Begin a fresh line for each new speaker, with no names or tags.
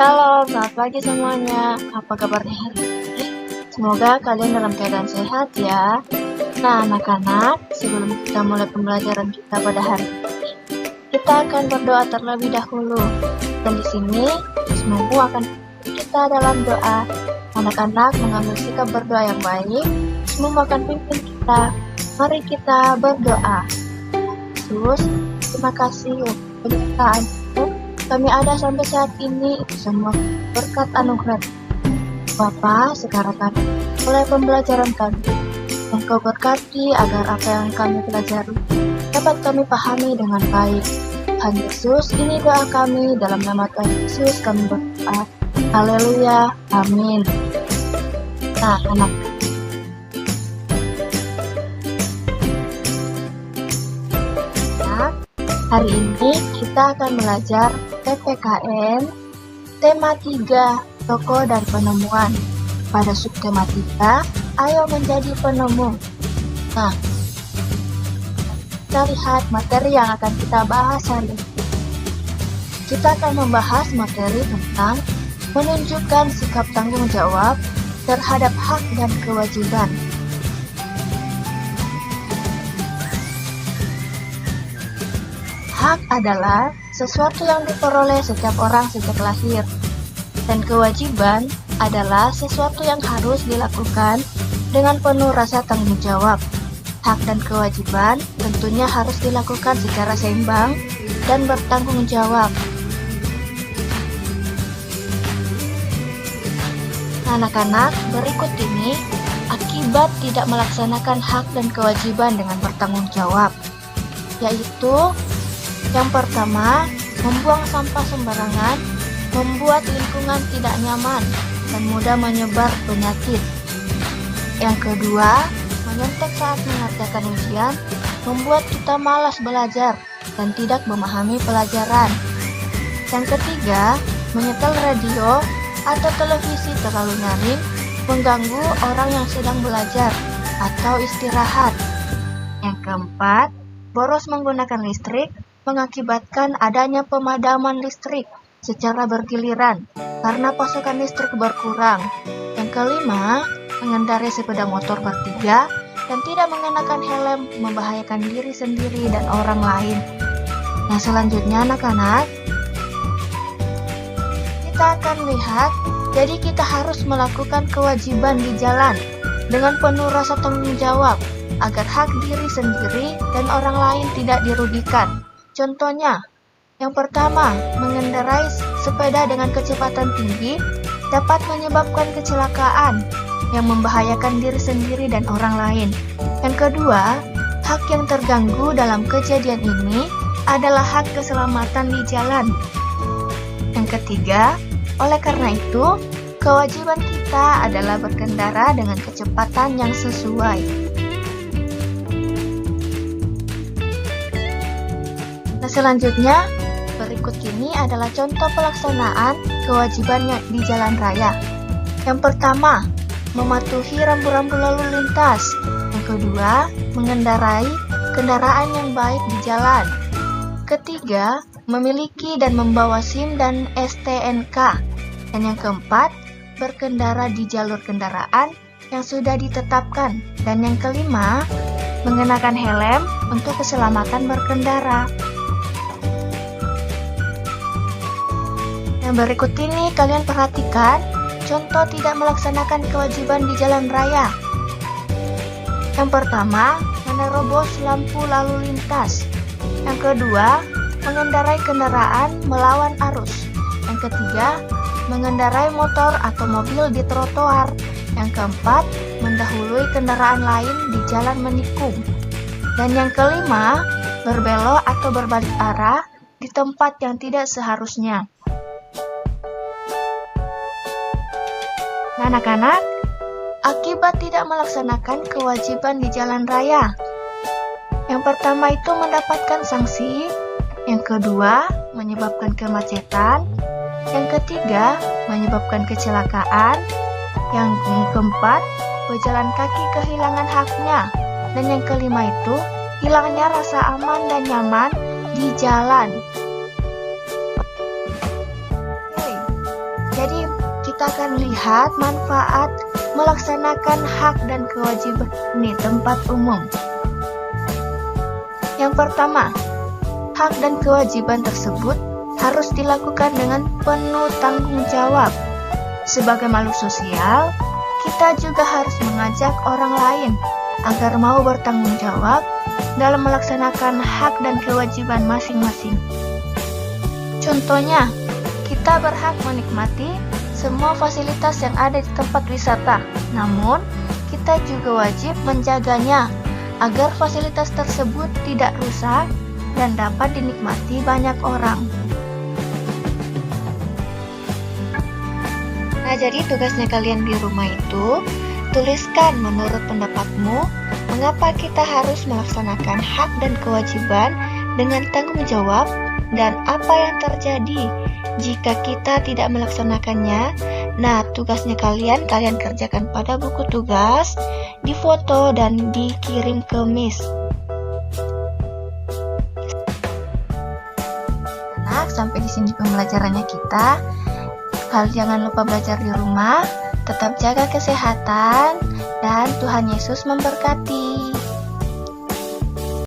Shalom, selamat pagi semuanya. Apa kabarnya hari ini? Semoga kalian dalam keadaan sehat ya. Nah, anak-anak, sebelum kita mulai pembelajaran kita pada hari ini, kita akan berdoa terlebih dahulu. Dan di sini, Semampu akan kita dalam doa. Anak-anak mengambil sikap berdoa yang baik. Semampu akan pimpin kita. Mari kita berdoa. Yesus, terima kasih untuk penyertaan-Mu. Kami ada sampai saat ini, itu semua berkat anugerah Bapa. Sekarang kami mulai pembelajaran kami. Engkau berkati agar apa yang kami pelajari dapat kami pahami dengan baik. Tuhan Yesus, ini doa kami, dalam nama Tuhan Yesus kami berdoa. Haleluya, amin. Nah, anak, hari ini kita akan belajar PPKN tema 3, tokoh dan penemuan. Pada subtema 3, ayo menjadi penemu. Nah, kita lihat materi yang akan kita bahas hari ini. Kita akan membahas materi tentang menunjukkan sikap tanggung jawab terhadap hak dan kewajiban. Hak adalah sesuatu yang diperoleh setiap orang sejak lahir, dan kewajiban adalah sesuatu yang harus dilakukan dengan penuh rasa tanggung jawab. Hak dan kewajiban tentunya harus dilakukan secara seimbang dan bertanggung jawab. Anak-anak, berikut ini akibat tidak melaksanakan hak dan kewajiban dengan bertanggung jawab, yaitu yang pertama, membuang sampah sembarangan, membuat lingkungan tidak nyaman dan mudah menyebar penyakit. Yang kedua, menyontek saat mengerjakan ujian, membuat kita malas belajar dan tidak memahami pelajaran. Yang ketiga, menyetel radio atau televisi terlalu nyaring, mengganggu orang yang sedang belajar atau istirahat. Yang keempat, boros menggunakan listrik, mengakibatkan adanya pemadaman listrik secara bergiliran karena pasokan listrik berkurang. Yang kelima, mengendarai sepeda motor bertiga dan tidak mengenakan helm membahayakan diri sendiri dan orang lain. Nah, selanjutnya anak-anak, kita akan lihat, jadi kita harus melakukan kewajiban di jalan dengan penuh rasa tanggung jawab agar hak diri sendiri dan orang lain tidak dirugikan. Contohnya, yang pertama, mengendarai sepeda dengan kecepatan tinggi dapat menyebabkan kecelakaan yang membahayakan diri sendiri dan orang lain. Yang kedua, hak yang terganggu dalam kejadian ini adalah hak keselamatan di jalan. Yang ketiga, oleh karena itu, kewajiban kita adalah berkendara dengan kecepatan yang sesuai. Nah, selanjutnya, berikut ini adalah contoh pelaksanaan kewajibannya di jalan raya. Yang pertama, mematuhi rambu-rambu lalu lintas. Yang kedua, mengendarai kendaraan yang baik di jalan. Ketiga, memiliki dan membawa SIM dan STNK. Dan yang keempat, berkendara di jalur kendaraan yang sudah ditetapkan. Dan yang kelima, mengenakan helm untuk keselamatan berkendara. Yang berikut ini kalian perhatikan contoh tidak melaksanakan kewajiban di jalan raya. Yang pertama, menerobos lampu lalu lintas. Yang kedua, mengendarai kendaraan melawan arus. Yang ketiga, mengendarai motor atau mobil di trotoar. Yang keempat, mendahului kendaraan lain di jalan menikung. Dan yang kelima, berbelok atau berbalik arah di tempat yang tidak seharusnya. Anak-anak, akibat tidak melaksanakan kewajiban di jalan raya. Yang pertama itu mendapatkan sanksi, yang kedua menyebabkan kemacetan, yang ketiga menyebabkan kecelakaan, yang keempat pejalan kaki kehilangan haknya, dan yang kelima itu hilangnya rasa aman dan nyaman di jalan. Jadi kita akan lihat manfaat melaksanakan hak dan kewajiban di tempat umum. Yang pertama, hak dan kewajiban tersebut harus dilakukan dengan penuh tanggung jawab. Sebagai makhluk sosial, kita juga harus mengajak orang lain agar mau bertanggung jawab dalam melaksanakan hak dan kewajiban masing-masing. Contohnya, kita berhak menikmati semua fasilitas yang ada di tempat wisata. Namun, kita juga wajib menjaganya agar fasilitas tersebut tidak rusak dan dapat dinikmati banyak orang. Nah, jadi tugasnya kalian di rumah itu, tuliskan menurut pendapatmu, mengapa kita harus melaksanakan hak dan kewajiban dengan tanggung jawab dan apa yang terjadi jika kita tidak melaksanakannya. Nah, tugasnya kalian kerjakan pada buku tugas, difoto dan dikirim ke Miss. Nah, sampai di sini pembelajarannya kita. Kalian jangan lupa belajar di rumah, tetap jaga kesehatan, dan Tuhan Yesus memberkati.